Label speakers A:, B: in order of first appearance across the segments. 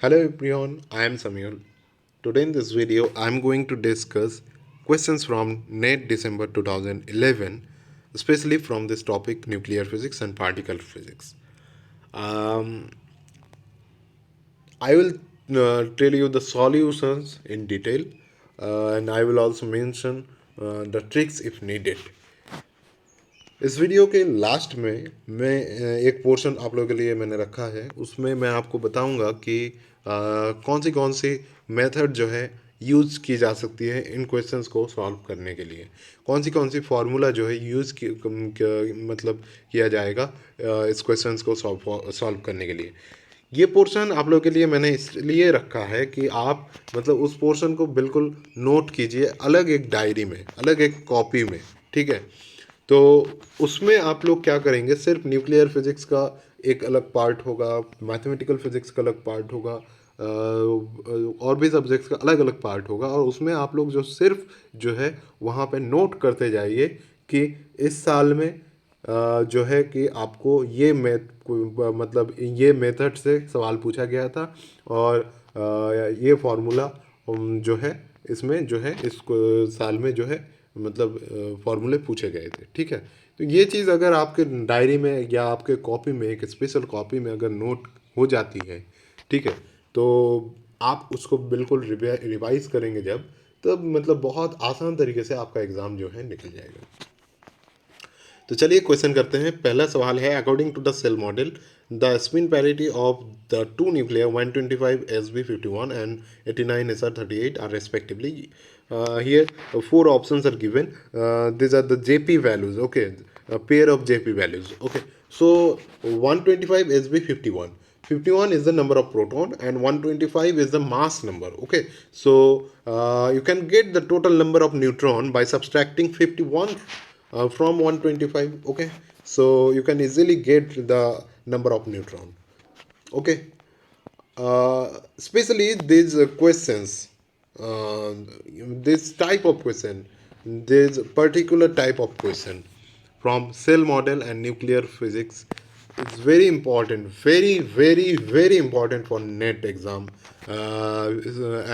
A: Hello everyone, I am Samuel. Today in this video, I am going to discuss questions from NET December 2011, especially from this topic nuclear physics and particle physics. Um, I will tell you the solutions in detail, and I will also mention the tricks if needed. इस video के last में मैं एक portion आप लोगों के लिए मैंने रखा है, उसमें मैं आपको बताऊंगा कि कौन सी मेथड जो है यूज़ की जा सकती है इन क्वेश्चंस को सॉल्व करने के लिए। कौन सी फार्मूला जो है मतलब किया जाएगा इस क्वेश्चंस को सॉल्व करने के लिए। ये पोर्शन आप लोगों के लिए मैंने इसलिए रखा है कि आप मतलब उस पोर्शन को बिल्कुल नोट कीजिए अलग एक डायरी में, अलग एक कॉपी में, ठीक है। तो उसमें आप लोग क्या करेंगे, सिर्फ न्यूक्लियर फिजिक्स का एक अलग पार्ट होगा, मैथमेटिकल फिजिक्स का अलग पार्ट होगा, और भी सब्जेक्ट्स का अलग अलग पार्ट होगा, और उसमें आप लोग जो सिर्फ जो है वहाँ पे नोट करते जाइए कि इस साल में जो है कि आपको ये मतलब ये मेथड से सवाल पूछा गया था, और ये फार्मूला जो है इसमें जो है इस साल में जो है मतलब फार्मूले पूछे गए थे, ठीक है। तो ये चीज़ अगर आपके डायरी में या आपके कॉपी में, एक स्पेशल कॉपी में अगर नोट हो जाती है, ठीक है, तो आप उसको बिल्कुल रिवाइज करेंगे जब, तब मतलब बहुत आसान तरीके से आपका एग्ज़ाम जो है निकल जाएगा। तो चलिए क्वेश्चन करते हैं। पहला सवाल है, according to the shell model the spin parity of the two nuclear 125 SB51 and 89 SR38 are respectively. Here four options are given. These are the JP values, okay, a pair of JP values, okay. So 125 SB51, 51 is the number of proton and 125 is the mass number, okay. So you can get the total number of neutron by subtracting 51 from 125, okay. So you can easily get the number of neutron, okay. Especially these questions, this type of question, this particular type of question from cell model and nuclear physics, it's very important, very important for NET exam,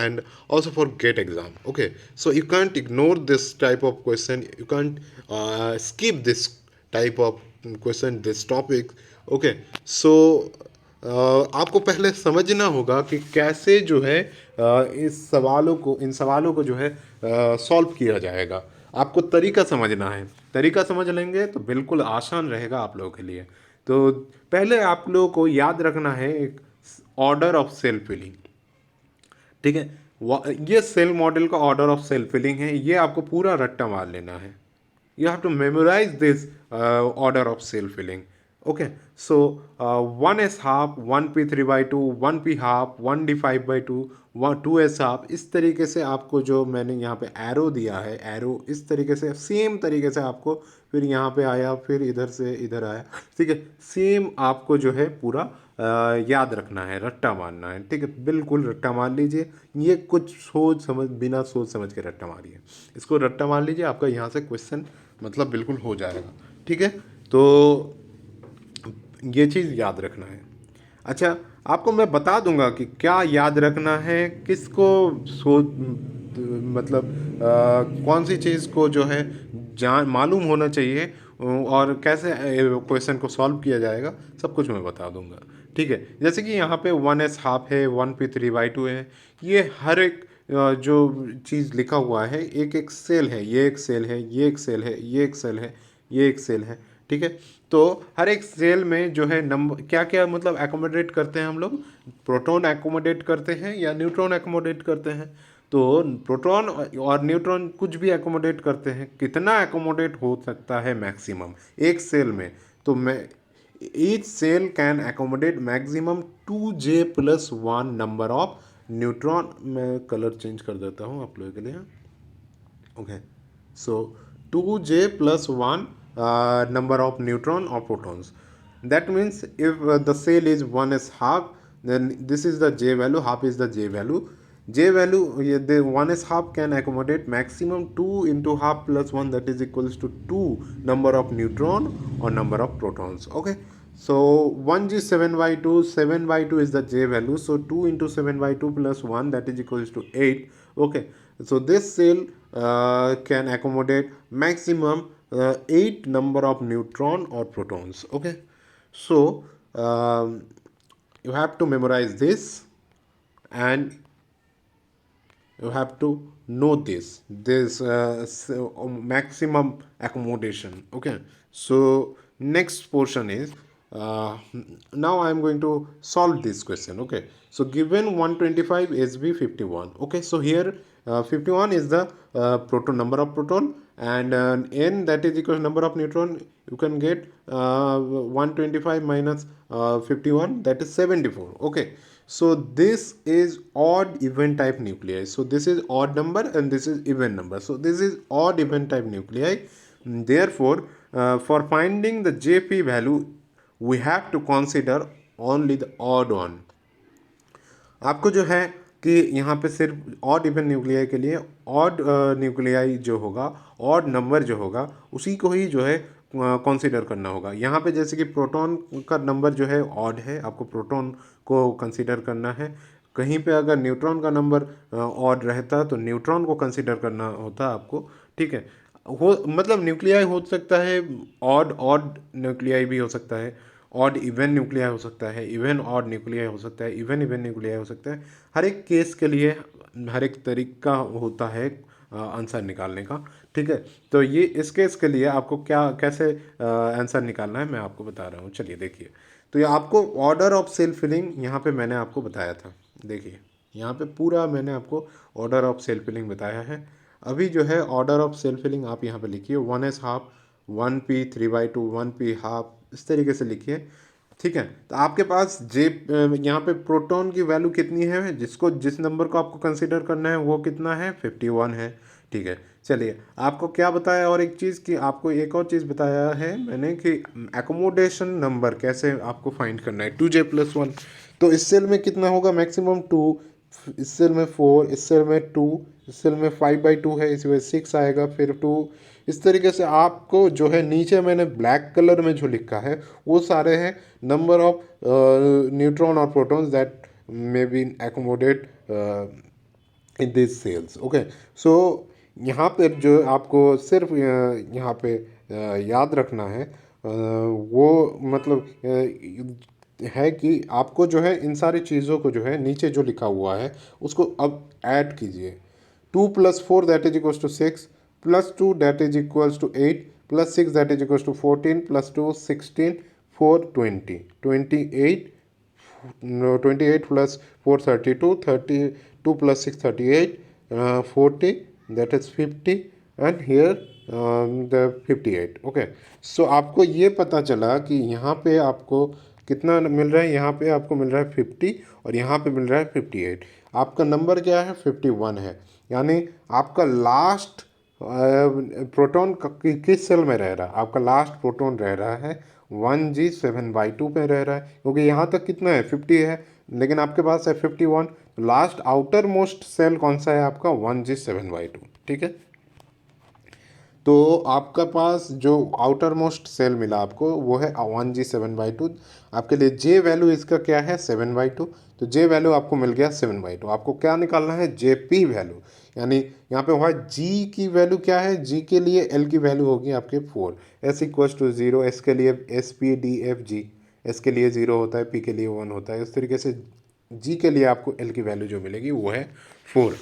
A: and also for GATE exam, okay. So you can't ignore this type of question, you can't skip this type of question, this topic, okay. So आपको पहले समझना होगा कि कैसे जो है इन सवालों को जो है सॉल्व किया जाएगा। आपको तरीका समझना है, तरीका समझ लेंगे तो बिल्कुल आसान रहेगा आप लोगों के लिए। तो पहले आप लोगों को याद रखना है एक ऑर्डर ऑफ सेल फिलिंग, ठीक है। ये सेल मॉडल का ऑर्डर ऑफ सेल फिलिंग है, ये आपको पूरा रट्टा मार लेना है। You have to memorize this order of cell filling, okay. So 1s half, 1p3 by 2, 1p half, 1d5 by 2, 2s half, इस तरीके से आपको जो मैंने यहाँ पे एरो दिया है, एरो इस तरीके से सेम तरीके से आपको फिर यहाँ पे आया, फिर इधर से इधर आया, ठीक है। सेम आपको जो है पूरा याद रखना है, रट्टा मारना है, ठीक है। बिल्कुल रट्टा मार लीजिए, ये कुछ सोच समझ, बिना सोच समझ के रट्टा मारिए, इसको रट्टा मार लीजिए, आपका यहाँ से क्वेश्चन मतलब बिल्कुल हो जाएगा, ठीक है। तो ये चीज़ याद रखना है। अच्छा, आपको मैं बता दूंगा कि क्या याद रखना है, किसको सोच मतलब कौन सी चीज़ को जो है जान मालूम होना चाहिए, और कैसे क्वेश्चन को सॉल्व किया जाएगा, सब कुछ मैं बता दूंगा, ठीक है। जैसे कि यहाँ पे 1s हाफ है, 1p3/2 है, ये हर एक जो चीज़ लिखा हुआ है, एक एक सेल है, ये एक सेल है, ये एक सेल है, ये एक सेल है, ये एक सेल है, ठीक है। तो हर एक सेल में जो है नंबर क्या क्या मतलब एकोमोडेट करते हैं हम लोग, प्रोटॉन एकोमोडेट करते हैं या न्यूट्रॉन एकोमोडेट करते हैं। तो प्रोटॉन और न्यूट्रॉन कुछ भी एकोमोडेट करते हैं, कितना एकोमोडेट हो सकता है मैक्सिमम एक सेल में, तो मैं each shell can accommodate maximum 2j+1 number of neutron. मैं कलर चेंज कर देता हूँ आप लोगों के लिए, okay. So 2j+1 number of neutron or protons. That means if the cell is 1s half, then this is the j value, half is the j value. J value, the 1s half can accommodate maximum 2 into half plus 1, that is equals to 2 number of neutron or number of protons, okay. So 1g7y2, 7y2 is the j value. So 2 into 7y2 plus 1, that is equals to 8. Okay. So this cell can accommodate maximum 8 number of neutron or protons. Okay. So you have to memorize this, and you have to know this maximum accommodation. Okay. So next portion is, now I am going to solve this question. Okay. So given 125 sb 51. Okay. So here 51 is the proton, number of proton, and n, that is equal to number of neutron. You can get 125 minus 51, that is 74. Okay. So this is odd even type nuclei. So this is odd number and this is even number. So this is odd even type nuclei. Therefore for finding the jp value we have to consider only the odd one. आपको जो है कि यहाँ पे सिर्फ odd even nuclei के लिए odd nuclei जो होगा, ऑड नंबर जो होगा, उसी को ही जो है कंसीडर करना होगा. यहाँ पे जैसे कि प्रोटॉन का नंबर जो है ऑड है, आपको प्रोटॉन को कंसीडर करना है. कहीं पे अगर न्यूट्रॉन का नंबर ऑड रहता तो न्यूट्रॉन को कंसीडर करना होता आपको. ठीक है. हो मतलब न्यूक्लियाई हो सकता है, ऑड ऑड न्यूक्लियाई भी हो सकता है, ऑड इवन न्यूक्लियाई हो सकता है, इवन ऑड न्यूक्लियाई हो सकता है, इवन इवन न्यूक्लियाई हो सकता है. हर एक केस के लिए हर एक तरीका होता है आंसर निकालने का. ठीक है. तो ये इस केस के लिए आपको क्या कैसे आंसर निकालना है मैं आपको बता रहा हूँ. चलिए देखिए. तो ये आपको ऑर्डर ऑफ सेल फिलिंग यहाँ पे मैंने आपको बताया था. देखिए यहाँ पे पूरा मैंने आपको ऑर्डर ऑफ सेल फिलिंग बताया है. अभी जो है ऑर्डर ऑफ सेल फिलिंग आप यहाँ पे लिखिए 1s half, 1p 3/2, 1p half, इस तरीके से लिखिए. ठीक है. तो आपके पास जे यहाँ पे प्रोटॉन की वैल्यू कितनी है, जिसको जिस नंबर को आपको कंसीडर करना है वो कितना है, 51 है. ठीक है. चलिए आपको क्या बताया, और एक चीज़ कि आपको एक और चीज़ बताया है मैंने कि एकोमोडेशन नंबर कैसे आपको फाइंड करना है, 2j+1. तो इस सेल में कितना होगा, मैक्सिमम 2, इस सेल में 4, इस सेल में 2, इस सेल में 5/2 है, इसी वजह 6 आएगा, फिर 2. इस तरीके से आपको जो है नीचे मैंने ब्लैक कलर में जो लिखा है वो सारे हैं नंबर ऑफ न्यूट्रॉन और protons that may be accommodate in this cells. Okay. So यहाँ पर जो आपको सिर्फ यहाँ पे याद रखना है वो मतलब है कि आपको जो है इन सारी चीज़ों को जो है नीचे जो लिखा हुआ है उसको अब ऐड कीजिए. 2 + 4 that is equals to 6, +2 that is equals to 8, +6 that is equals to 14, +2 16, 4 20, 28, 28 + 4 32, 32 + 6 38, 40, that is 50, and here the 58. Okay. सो आपको ये पता चला कि यहाँ पे आपको कितना मिल रहा है, यहाँ पे आपको मिल रहा है 50 और यहाँ पे मिल रहा है 58. आपका नंबर क्या है, 51 है. यानी आपका लास्ट प्रोटॉन किस सेल में रह रहा है, आपका लास्ट प्रोटॉन रह रहा है 1g7/2 पे रह रहा है, क्योंकि यहाँ तक कितना है 50 है, लेकिन आपके पास है 51. लास्ट आउटर मोस्ट सेल कौन सा है आपका, 1g7/2. ठीक है. तो आपका पास जो आउटर मोस्ट सेल मिला आपको वो है 1g7/2. आपके लिए जे वैल्यू इसका क्या है, 7/2. तो जे वैल्यू आपको मिल गया 7/2. आपको क्या निकालना है, जे पी वैल्यू. यानी यहाँ पे हुआ जी की वैल्यू क्या है, जी के लिए एल की वैल्यू होगी आपके 4, एस इक्वल्स टू 0, एस के लिए SPDFG, एस के लिए 0 होता है, पी के लिए 1 होता है. इस तरीके से जी के लिए आपको एल की वैल्यू जो मिलेगी वो है 4.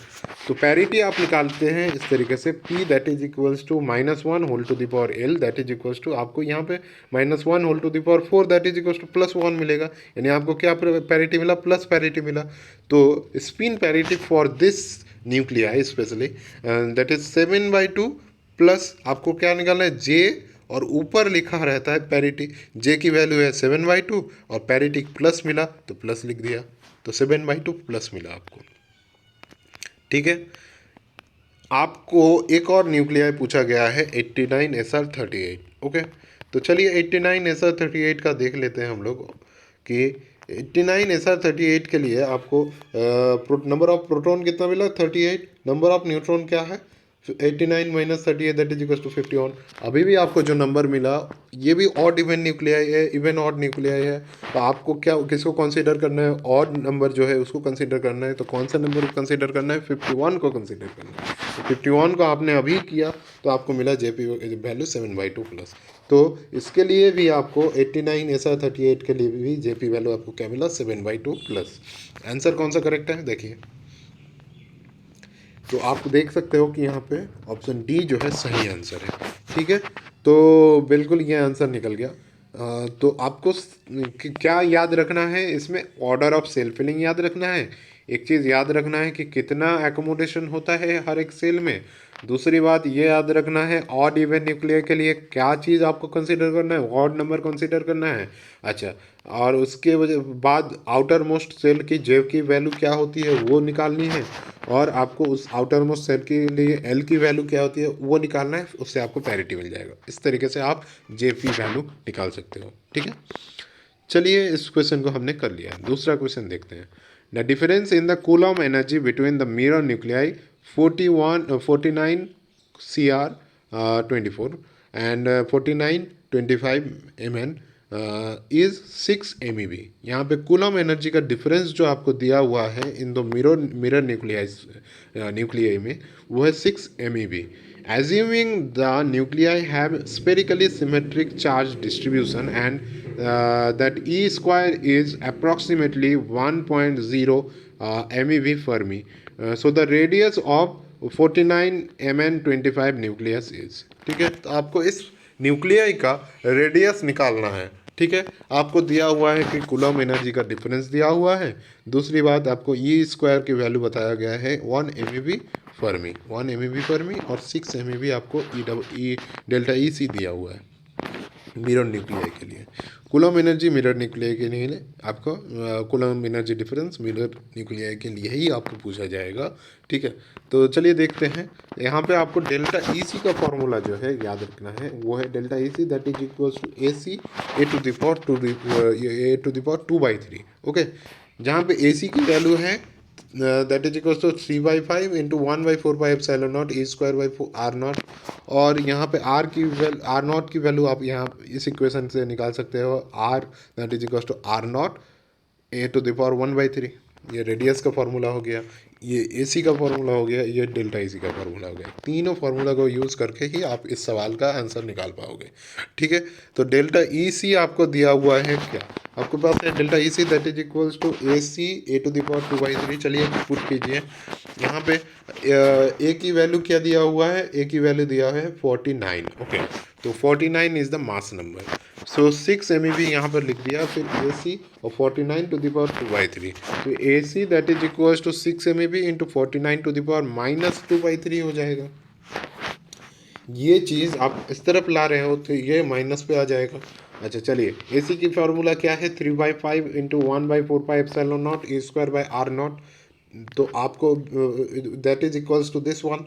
A: तो पैरिटी आप निकालते हैं इस तरीके से, P that is equals to -1 whole to the power L that is equals to, आपको यहाँ पे -1 whole to the power 4 that is equals to +1 मिलेगा. यानी आपको क्या पैरिटी मिला, प्लस पैरिटी मिला. तो spin parity for this nuclei specially that is 7/2 plus आपको क्या निकालना है, जे, और ऊपर लिखा रहता है पैरिटी. जे की वैल्यू है 7/2 और पैरिटी प्लस मिला तो प्लस लिख दिया, तो 7/2 प्लस मिला आपको. ठीक है. आपको एक और न्यूक्लियाई पूछा गया है 89SR38. ओके. तो चलिए 89SR38 का देख लेते हैं हम लोग कि 89SR38 के लिए आपको नंबर ऑफ प्रोटॉन कितना मिला, 38. नंबर ऑफ न्यूट्रॉन क्या है, 89 minus 38 that is equal to 51। अभी भी आपको जो नंबर मिला ये भी ऑड इवन न्यूक्लियाई है, इवन ऑड न्यूक्लियाई है। तो आपको क्या किसको कंसीडर करना है? ऑड नंबर जो है उसको कंसीडर करना है। तो कौन सा नंबर को कंसीडर करना है? 51 को कंसीडर करना है। तो 51 को आपने अभी किया तो आपको मिला जेपी वैल्यू 7/2 प्लस। तो इसके लिए भी आपको 89 ऐसा 38 के लिए भी जेपी वैल्यू आपको क्या मिला? 7/2 प्लस। आंसर कौन सा करेक्ट है देखिए। तो आप देख सकते हो कि यहाँ पे ऑप्शन डी जो है सही आंसर है। ठीक है, तो बिल्कुल ये आंसर निकल गया। तो आपको क्या याद रखना है इसमें? ऑर्डर ऑफ सेल फिलिंग याद रखना है। एक चीज़ याद रखना है कि कितना एकोमोडेशन होता है हर एक सेल में। दूसरी बात ये याद रखना है ऑड इवन न्यूक्लियर के लिए क्या चीज़ आपको कंसीडर करना है? ऑड नंबर कंसीडर करना है। अच्छा, और उसके वजह बाद आउटर मोस्ट सेल की जेव की वैल्यू क्या होती है वो निकालनी है। और आपको उस आउटर मोस्ट सेल के लिए एल की वैल्यू क्या होती है वो निकालना है, उससे आपको पैरिटी मिल जाएगा। इस तरीके से आप जे की वैल्यू निकाल सकते हो। ठीक है, चलिए इस क्वेश्चन को हमने कर लिया। दूसरा क्वेश्चन देखते हैं। The difference in the coulomb energy between the mirror nuclei 49 CR 24 and 49 25 MN is 6 MeV। यहाँ पे कूलम एनर्जी का डिफरेंस जो आपको दिया हुआ है इन दो मिरर न्यूक्लियाई में वो है 6 MeV। Assuming the nuclei have spherically symmetric charge distribution and that E square is approximately 1.0 MeV Fermi, so the radius of 49 Mn 25 nucleus is। ठीक है, तो आपको इस न्यूक्लियाई का रेडियस निकालना है। ठीक है, आपको दिया हुआ है कि कूलम एनर्जी का डिफरेंस दिया हुआ है। दूसरी बात आपको ई स्क्वायर की वैल्यू बताया गया है 1 MeV फर्मी, 1 MeV फर्मी, और 6 MeV आपको ई डेल्टा ई सी दिया हुआ है मिरर न्यूक्लियाई के लिए। कूलम एनर्जी मिरर न्यूक्लियाई के लिए आपको coulomb energy difference mirror nuclei के लिए ही आपको पूछा जाएगा। ठीक है, तो चलिए देखते हैं। यहाँ पे आपको डेल्टा ई सी का फॉर्मूला जो है याद रखना है, वो है delta E C that is equals to A C A to the power 2/3। Okay, जहाँ पे ए सी की वैल्यू है that is equals to 3/5 into 1/4 E square by R naught. और यहाँ पे आर नॉट की वैल्यू आप यहाँ इस इक्वेशन से निकाल सकते हो। R that is equals to R naught A to the power 1/3। ये रेडियस का फॉर्मूला हो गया, ये ए सी का फॉर्मूला हो गया, ये डेल्टा ए सी का फॉर्मूला हो गया। तीनों फार्मूला को यूज़ करके ही आप इस सवाल का आंसर निकाल पाओगे। ठीक है, तो डेल्टा ई सी आपको दिया हुआ है क्या? आपके पास है delta E C that is equals to A C A to the power 2/3। चलिए पुट कीजिए यहाँ पे। ए की वैल्यू क्या दिया हुआ है? ए की वैल्यू दिया है 49। ओके, तो 49 is the mass number. So 6 MeV यहाँ पर लिख दिया, फिर ए सी और 49 टू द पावर 2/3। तो a C that is equals to 6 MeV into 49 to the power -2/3 हो जाएगा। ये चीज़ आप इस तरफ ला रहे हो तो ये माइनस पे आ जाएगा। अच्छा, चलिए ए सी की फार्मूला क्या है? 3/5 into 1/4πε0 e square by R nought. तो आपको that is equals to this one.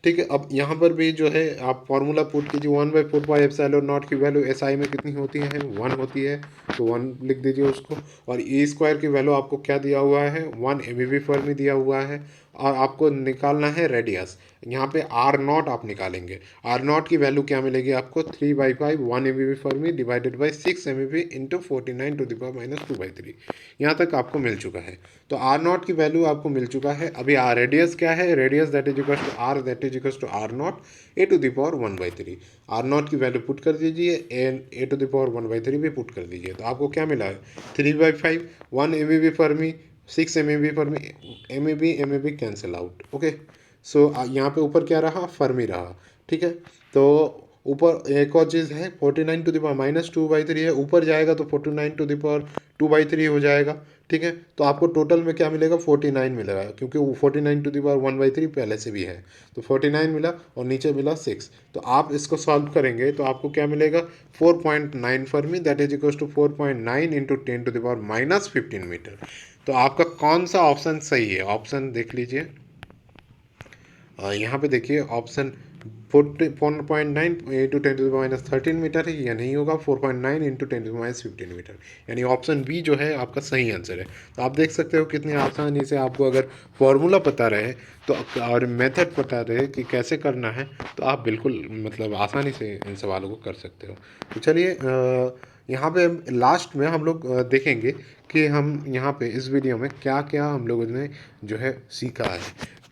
A: ठीक है, अब यहाँ पर भी जो है आप फार्मूला पुट कीजिए। 1/4πε0 की वैल्यू एस आई में कितनी होती है? 1 होती है, तो 1 लिख दीजिए उसको। और ई स्क्वायर की वैल्यू आपको क्या दिया हुआ है? 1 MeV फर्मी दिया हुआ है। और आपको निकालना है रेडियस। यहाँ पे आर नॉट आप निकालेंगे। आर नॉट की वैल्यू क्या मिलेगी आपको? 3/5 1 MeV fermi divided by 6 MeV into 49 to the power -2/3। यहाँ तक आपको मिल चुका है। तो आर नॉट की वैल्यू आपको मिल चुका है। अभी आर रेडियस क्या है? Radius that is equal to R that is equal to R naught A to the power 1/3। R naught की वैल्यू पुट कर दीजिए and A to the power 1/3 भी पुट कर दीजिए। तो आपको क्या मिला है? 3/5 1 MeV fermi 6 MeV fermi, MeV cancel out. Okay, so यहाँ पे ऊपर क्या रहा? फर्मी रहा। ठीक है, तो ऊपर एक और चीज़ है 49 टू द पावर -2/3 है, ऊपर जाएगा तो 49 टू द पावर 2/3 हो जाएगा। ठीक है, तो आपको टोटल में क्या मिलेगा? 49 मिलेगा, क्योंकि वो 49 टू द पावर 1/3 पहले से भी है। तो 49 मिला और नीचे मिला 6। तो आप इसको सॉल्व करेंगे तो आपको क्या मिलेगा? 4.9 fermi that is equal to 4.9 into 10 to the power -15 metre. तो आपका कौन सा ऑप्शन सही है? ऑप्शन देख लीजिए। यहाँ पे देखिए ऑप्शन 4.9 इंटू 10⁻13 मीटर है, या नहीं होगा 4.9 इंटू 10⁻15 मीटर, यानी ऑप्शन बी जो है आपका सही आंसर है। तो आप देख सकते हो कितनी आसानी से आपको अगर फॉर्मूला पता रहे तो और मेथड पता रहे कि कैसे करना है, तो आप बिल्कुल मतलब आसानी से इन सवालों को कर सकते हो। तो चलिए यहाँ पे लास्ट में हम लोग देखेंगे कि हम यहाँ पे इस वीडियो में क्या क्या हम लोगों ने जो है सीखा है,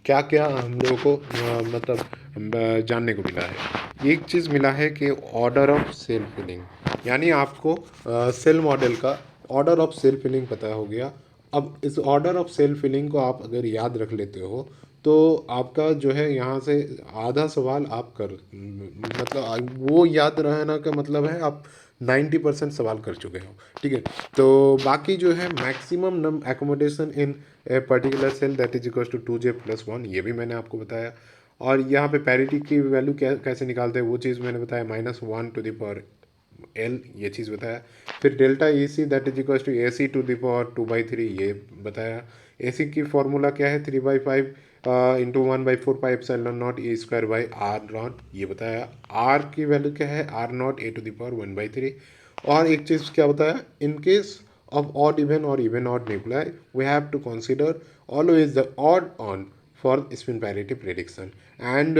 A: क्या क्या हम लोगों को मतलब जानने को मिला है। एक चीज़ मिला है कि ऑर्डर ऑफ सेल फिलिंग, यानी आपको सेल मॉडल का ऑर्डर ऑफ सेल फिलिंग पता हो गया। अब इस ऑर्डर ऑफ सेल फिलिंग को आप अगर याद रख लेते हो तो आपका जो है यहाँ से आधा सवाल आप कर मतलब वो याद रहना का मतलब है आप 90% सवाल कर चुके हो। ठीक है, तो बाकी जो है maximum num accommodation in a particular shell that is equal to 2j+1, ये भी मैंने आपको बताया। और यहाँ पे पैरिटी की वैल्यू कैसे निकालते हैं वो चीज़ मैंने बताया, -1 ये चीज़ बताया। फिर delta A C that is equal to AC⁴ ये बताया। AC की फॉर्मूला क्या है, 3/5 इंटू 1/4πε0 E² ये बताया। R की वैल्यू क्या है, R0 A⁴ 1/3। और एक चीज़ क्या बताया, in case of odd even or even odd nuclei we have to consider always the odd on for spin parity prediction and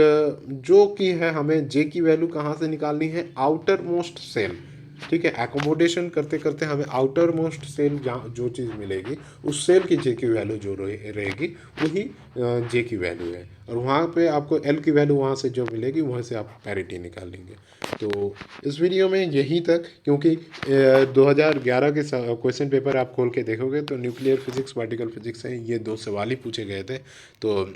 A: जो कि है हमें J की वैल्यू कहाँ से निकालनी है, आउटर मोस्ट सेल। ठीक है, एकोमोडेशन करते करते हमें आउटर मोस्ट सेल जहाँ जो चीज़ मिलेगी उस सेल की J की वैल्यू जो रहेगी वही J की वैल्यू है, और वहाँ पे आपको L की वैल्यू वहाँ से जो मिलेगी वहाँ से आप पैरिटी निकाल लेंगे। तो इस वीडियो में यहीं तक, क्योंकि 2011 के क्वेश्चन पेपर आप खोल के देखोगे तो न्यूक्लियर फिजिक्स पार्टिकल फिजिक्स हैं, ये दो सवाल ही पूछे गए थे। तो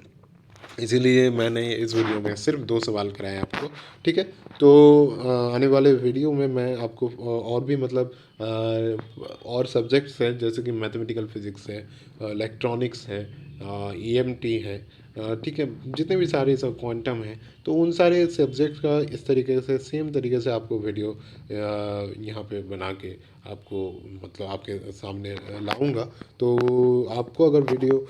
A: इसीलिए मैंने इस वीडियो में सिर्फ दो सवाल कराए आपको। ठीक है, तो आने वाले वीडियो में मैं आपको और भी मतलब और सब्जेक्ट्स हैं जैसे कि मैथमेटिकल फिजिक्स है, इलेक्ट्रॉनिक्स है, EMT है, ठीक है, जितने भी सारे सब क्वांटम है, तो उन सारे सब्जेक्ट्स का इस तरीके से सेम तरीके से आपको वीडियो यहाँ पे बना के आपको मतलब आपके सामने लाऊंगा। तो आपको अगर वीडियो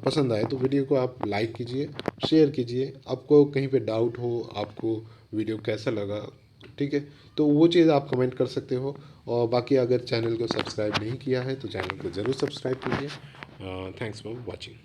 A: पसंद आए तो वीडियो को आप लाइक कीजिए, शेयर कीजिए। आपको कहीं पे डाउट हो, आपको वीडियो कैसा लगा, ठीक है, तो वो चीज़ आप कमेंट कर सकते हो। और बाकी अगर चैनल को सब्सक्राइब नहीं किया है तो चैनल को ज़रूर सब्सक्राइब कीजिए। Thanks for watching.